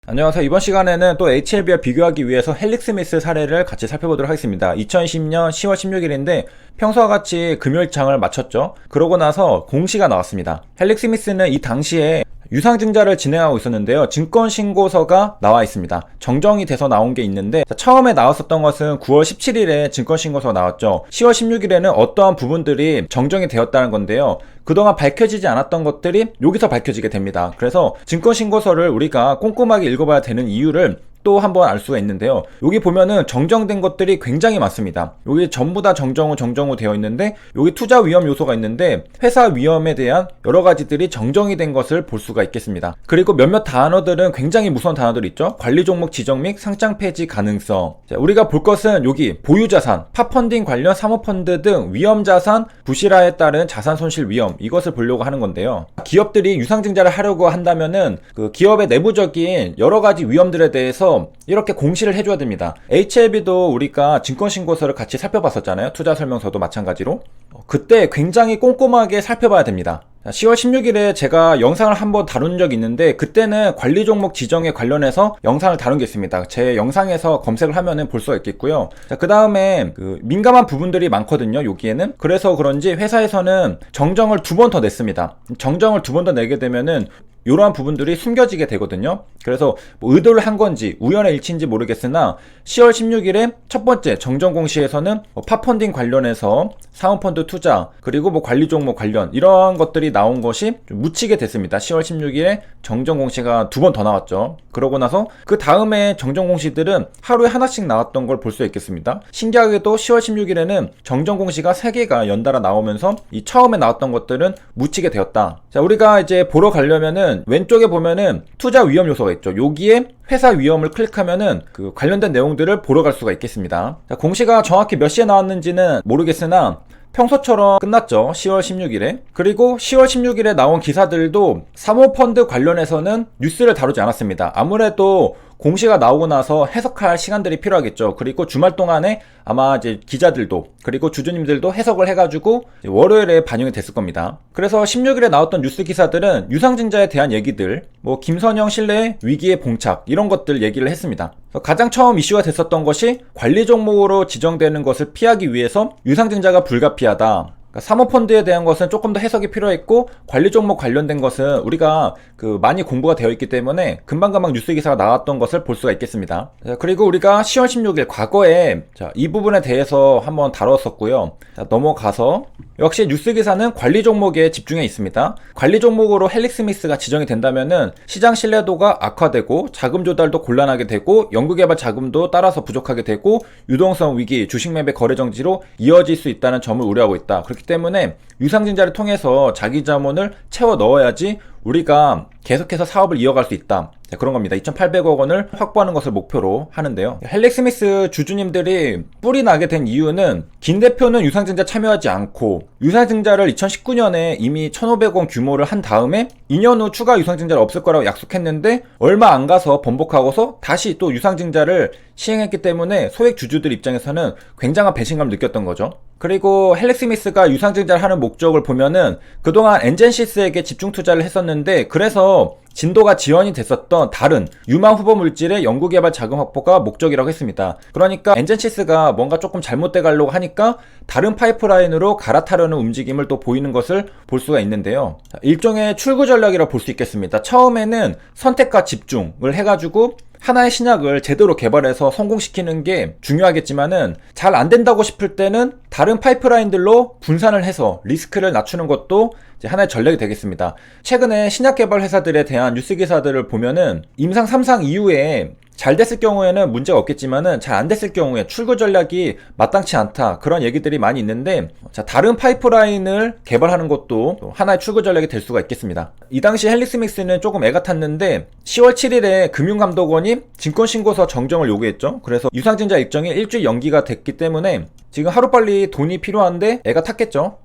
안녕하세요. 이번 시간에는 또 HLB와 비교하기 위해서 헬릭스미스 사례를 같이 살펴보도록 하겠습니다. 2020년 10월 16일인데 평소와 같이 금요일장을 마쳤죠. 그러고 나서 공시가 나왔습니다. 헬릭스미스는 이 당시에 유상증자를 진행하고 있었는데요. 증권신고서가 나와 있습니다. 정정이 돼서 나온 게 있는데 처음에 나왔었던 것은 9월 17일에 증권신고서가 나왔죠. 10월 16일에는 어떠한 부분들이 정정이 되었다는 건데요. 그동안 밝혀지지 않았던 것들이 여기서 밝혀지게 됩니다. 그래서 증권신고서를 우리가 꼼꼼하게 읽어봐야 되는 이유를 또 한번 알 수가 있는데요. 여기 보면은 정정된 것들이 굉장히 많습니다. 여기 전부 다 정정후 되어 있는데 여기 투자 위험 요소가 있는데 회사 위험에 대한 여러 가지들이 정정이 된 것을 볼 수가 있겠습니다. 그리고 몇몇 단어들은 굉장히 무서운 단어들이 있죠. 관리 종목 지정 및 상장 폐지 가능성. 자, 우리가 볼 것은 여기 보유자산, 팝펀딩 관련 사모펀드 등 위험자산 부실화에 따른 자산 손실 위험, 이것을 보려고 하는 건데요. 기업들이 유상증자를 하려고 한다면은 그 기업의 내부적인 여러 가지 위험들에 대해서 이렇게 공시를 해줘야 됩니다. HLB도 우리가 증권신고서를 같이 살펴봤었잖아요. 투자설명서도 마찬가지로. 그때 굉장히 꼼꼼하게 살펴봐야 됩니다. 10월 16일에 제가 영상을 한번 다룬 적이 있는데 그때는 관리 종목 지정에 관련해서 영상을 다룬 게 있습니다. 제 영상에서 검색을 하면은 볼 수가 있겠고요. 그 다음에 민감한 부분들이 많거든요. 여기에는. 그래서 그런지 회사에서는 정정을 2번 더 냈습니다. 정정을 2번 더 내게 되면은 이러한 부분들이 숨겨지게 되거든요. 그래서 뭐 의도를 한 건지 우연의 일치인지 모르겠으나 10월 16일에 첫 번째 정정 공시에서는 팝펀딩 관련해서 사모펀드 투자 그리고 뭐 관리 종목 관련 이러한 것들이 나온 것이 좀 묻히게 됐습니다. 10월 16일에 정정 공시가 2번 더 나왔죠. 그러고 나서 그 다음에 정정 공시들은 하루에 하나씩 나왔던 걸 볼 수 있겠습니다. 신기하게도 10월 16일에는 정정 공시가 3개가 연달아 나오면서 이 처음에 나왔던 것들은 묻히게 되었다. 자, 우리가 이제 보러 가려면은 왼쪽에 보면은 투자 위험 요소가 있죠. 여기에 회사 위험을 클릭하면은 그 관련된 내용들을 보러 갈 수가 있겠습니다. 자, 공시가 정확히 몇 시에 나왔는지는 모르겠으나 평소처럼 끝났죠. 10월 16일에. 그리고 10월 16일에 나온 기사들도 사모펀드 관련해서는 뉴스를 다루지 않았습니다. 아무래도 공시가 나오고 나서 해석할 시간들이 필요하겠죠. 그리고 주말 동안에 아마 이제 기자들도 그리고 주주님들도 해석을 해가지고 월요일에 반영이 됐을 겁니다. 그래서 16일에 나왔던 뉴스 기사들은 유상증자에 대한 얘기들, 뭐 김선영 신뢰 위기에 봉착 이런 것들 얘기를 했습니다. 가장 처음 이슈가 됐었던 것이 관리 종목으로 지정되는 것을 피하기 위해서 유상증자가 불가피하다. 사모펀드에 대한 것은 조금 더 해석이 필요했고 관리 종목 관련된 것은 우리가 많이 공부가 되어 있기 때문에 금방금방 뉴스 기사가 나왔던 것을 볼 수가 있겠습니다. 그리고 우리가 10월 16일 과거에 이 부분에 대해서 한번 다뤘었고요. 넘어가서 역시 뉴스 기사는 관리 종목에 집중해 있습니다. 관리 종목으로 헬릭스미스가 지정이 된다면은 시장 신뢰도가 악화되고 자금 조달도 곤란하게 되고 연구개발 자금도 따라서 부족하게 되고 유동성 위기, 주식 매매 거래 정지로 이어질 수 있다는 점을 우려하고 있다. 그렇기 때문에 유상증자를 통해서 자기 자본을 채워 넣어야지 우리가 계속해서 사업을 이어갈 수 있다. 그런 겁니다. 2,800억 원을 확보하는 것을 목표로 하는데요. 헬릭스미스 주주님들이 뿔이 나게 된 이유는 김 대표는 유상증자 참여하지 않고 유상증자를 2019년에 이미 1,500원 규모를 한 다음에 2년 후 추가 유상증자를 없을 거라고 약속했는데 얼마 안 가서 번복하고서 다시 또 유상증자를 시행했기 때문에 소액 주주들 입장에서는 굉장한 배신감을 느꼈던 거죠. 그리고 헬릭스미스가 유상증자를 하는 목적을 보면은 그동안 엔젠시스에게 집중 투자를 했었는데 그래서 진도가 지연이 됐었던 다른 유망 후보 물질의 연구개발 자금 확보가 목적이라고 했습니다. 그러니까 엔젠시스가 뭔가 조금 잘못돼 가려고 하니까 다른 파이프라인으로 갈아타려는 움직임을 또 보이는 것을 볼 수가 있는데요. 일종의 출구 전략이라고 볼 수 있겠습니다. 처음에는 선택과 집중을 해가지고 하나의 신약을 제대로 개발해서 성공시키는 게 중요하겠지만은 잘 안 된다고 싶을 때는 다른 파이프라인들로 분산을 해서 리스크를 낮추는 것도 이제 하나의 전략이 되겠습니다. 최근에 신약 개발 회사들에 대한 뉴스 기사들을 보면은 임상 3상 이후에 잘 됐을 경우에는 문제가 없겠지만은 잘 안 됐을 경우에 출구 전략이 마땅치 않다. 그런 얘기들이 많이 있는데 다른 파이프라인을 개발하는 것도 하나의 출구 전략이 될 수가 있겠습니다. 이 당시 헬릭스미스는 조금 애가 탔는데 10월 7일에 금융감독원이 증권신고서 정정을 요구했죠. 그래서 유상증자 일정이 일주일 연기가 됐기 때문에 지금 하루빨리 돈이 필요한데 애가 탔겠죠.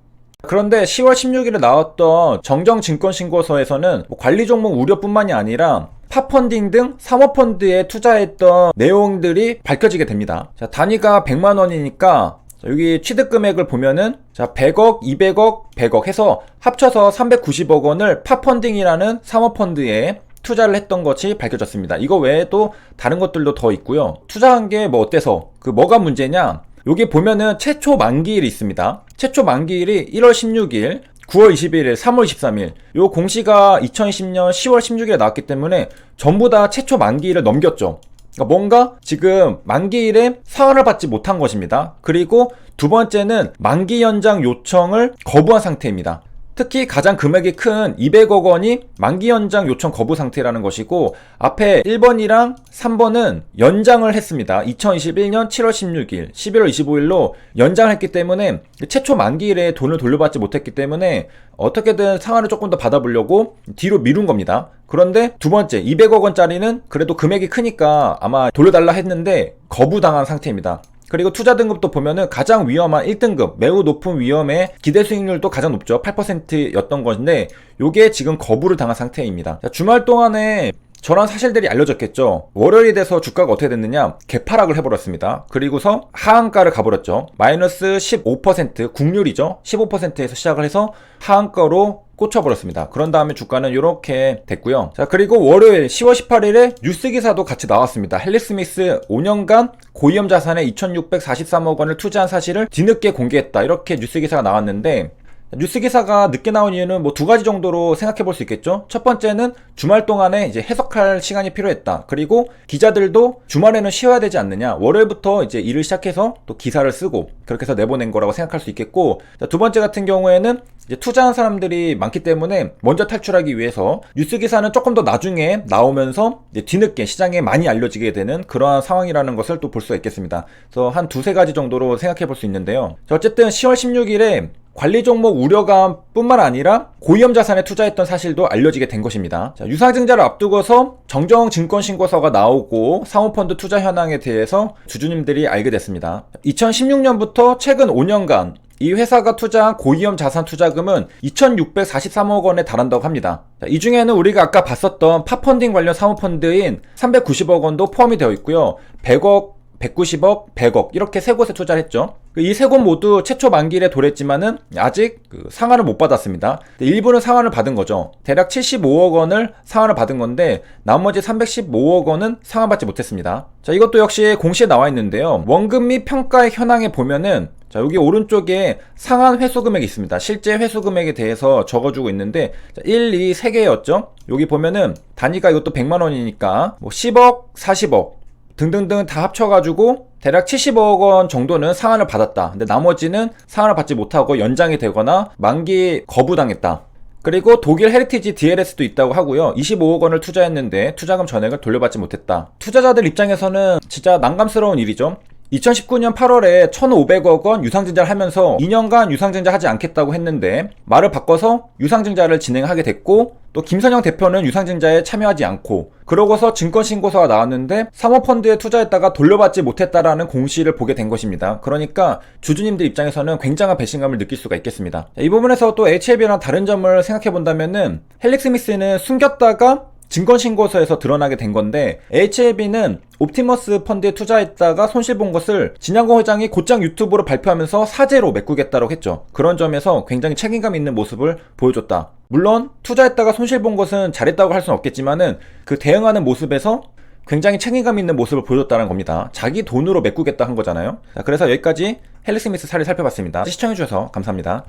그런데 10월 16일에 나왔던 정정 증권신고서에서는 관리 종목 우려뿐만이 아니라 팝펀딩 등 사모펀드에 투자했던 내용들이 밝혀지게 됩니다. 자, 단위가 100만 원이니까 여기 취득 금액을 보면은 100억, 200억, 100억 해서 합쳐서 390억 원을 팝펀딩이라는 사모펀드에 투자를 했던 것이 밝혀졌습니다. 이거 외에도 다른 것들도 더 있고요. 투자한 게 뭐 어때서 뭐가 문제냐, 여기 보면은 최초 만기일이 있습니다. 최초 만기일이 1월 16일, 9월 21일, 3월 23일 요 공시가 2020년 10월 16일에 나왔기 때문에 전부 다 최초 만기일을 넘겼죠. 그러니까 뭔가 지금 만기일에 사활을 받지 못한 것입니다. 그리고 두 번째는 만기 연장 요청을 거부한 상태입니다. 특히 가장 금액이 큰 200억 원이 만기 연장 요청 거부 상태라는 것이고, 앞에 1번이랑 3번은 연장을 했습니다. 2021년 7월 16일, 11월 25일로 연장을 했기 때문에 최초 만기일에 돈을 돌려받지 못했기 때문에 어떻게든 상환을 조금 더 받아보려고 뒤로 미룬 겁니다. 그런데 두 번째 200억 원짜리는 그래도 금액이 크니까 아마 돌려달라 했는데 거부당한 상태입니다. 그리고 투자 등급도 보면은 가장 위험한 1등급, 매우 높은 위험의 기대 수익률도 가장 높죠. 8%였던 건데 요게 지금 거부를 당한 상태입니다. 주말 동안에 저런 사실들이 알려졌겠죠. 월요일이 돼서 주가가 어떻게 됐느냐, 개파락을 해버렸습니다. 그리고서 하한가를 가버렸죠. 마이너스 15%, 국률이죠. 15%에서 시작을 해서 하한가로 꽂혀버렸습니다. 그런 다음에 주가는 이렇게 됐고요. 자, 그리고 월요일 10월 18일에 뉴스 기사도 같이 나왔습니다. 헬릭스미스 5년간 고위험 자산에 2,643억 원을 투자한 사실을 뒤늦게 공개했다, 이렇게 뉴스 기사가 나왔는데, 뉴스 기사가 늦게 나온 이유는 뭐 두 가지 정도로 생각해 볼 수 있겠죠. 첫 번째는 주말 동안에 이제 해석할 시간이 필요했다. 그리고 기자들도 주말에는 쉬어야 되지 않느냐, 월요일부터 이제 일을 시작해서 또 기사를 쓰고 그렇게 해서 내보낸 거라고 생각할 수 있겠고, 두 번째 같은 경우에는 이제 투자한 사람들이 많기 때문에 먼저 탈출하기 위해서 뉴스 기사는 조금 더 나중에 나오면서 이제 뒤늦게 시장에 많이 알려지게 되는 그러한 상황이라는 것을 또 볼 수가 있겠습니다. 그래서 한 두세 가지 정도로 생각해 볼 수 있는데요. 어쨌든 10월 16일에 관리 종목 우려감 뿐만 아니라 고위험 자산에 투자했던 사실도 알려지게 된 것입니다. 자, 유상증자를 앞두고서 정정 증권 신고서가 나오고 사모펀드 투자 현황에 대해서 주주님들이 알게 됐습니다. 2016년부터 최근 5년간 이 회사가 투자한 고위험 자산 투자금은 2,643억 원에 달한다고 합니다. 자, 이 중에는 우리가 아까 봤었던 팝펀딩 관련 사모펀드인 390억 원도 포함이 되어 있고요. 100억, 190억, 100억 이렇게 세 곳에 투자를 했죠. 이 세 곳 모두 최초 만기일에 도래했지만은 아직 상한을 못 받았습니다. 일부는 상한을 받은 거죠. 대략 75억 원을 상한을 받은 건데 나머지 315억 원은 상한받지 못했습니다. 자, 이것도 역시 공시에 나와 있는데요. 원금 및 평가의 현황에 보면은, 자, 여기 오른쪽에 상한 회수 금액이 있습니다. 실제 회수 금액에 대해서 적어주고 있는데, 자, 1, 2, 3개였죠. 여기 보면은 단위가 이것도 100만 원이니까 뭐 10억, 40억 등등등 다 합쳐가지고 대략 75억 원 정도는 상한을 받았다. 근데 나머지는 상한을 받지 못하고 연장이 되거나 만기 거부당했다. 그리고 독일 헤리티지 DLS도 있다고 하고요. 25억 원을 투자했는데 투자금 전액을 돌려받지 못했다. 투자자들 입장에서는 진짜 난감스러운 일이죠. 2019년 8월에 1,500억 원 유상증자를 하면서 2년간 유상증자 하지 않겠다고 했는데 말을 바꿔서 유상증자를 진행하게 됐고, 또 김선영 대표는 유상증자에 참여하지 않고, 그러고서 증권신고서가 나왔는데 사모펀드에 투자했다가 돌려받지 못했다라는 공시를 보게 된 것입니다. 그러니까 주주님들 입장에서는 굉장한 배신감을 느낄 수가 있겠습니다. 이 부분에서 또 HLB랑 다른 점을 생각해 본다면은, 헬릭스미스는 숨겼다가 증권신고서에서 드러나게 된 건데, HLB는 옵티머스 펀드에 투자했다가 손실 본 것을 진양공 회장이 곧장 유튜브로 발표하면서 사죄로 메꾸겠다고 했죠. 그런 점에서 굉장히 책임감 있는 모습을 보여줬다. 물론 투자했다가 손실 본 것은 잘했다고 할 수는 없겠지만은 그 대응하는 모습에서 굉장히 책임감 있는 모습을 보여줬다는 겁니다. 자기 돈으로 메꾸겠다 한 거잖아요. 자, 그래서 여기까지 헬릭스미스 사례 살펴봤습니다. 시청해주셔서 감사합니다.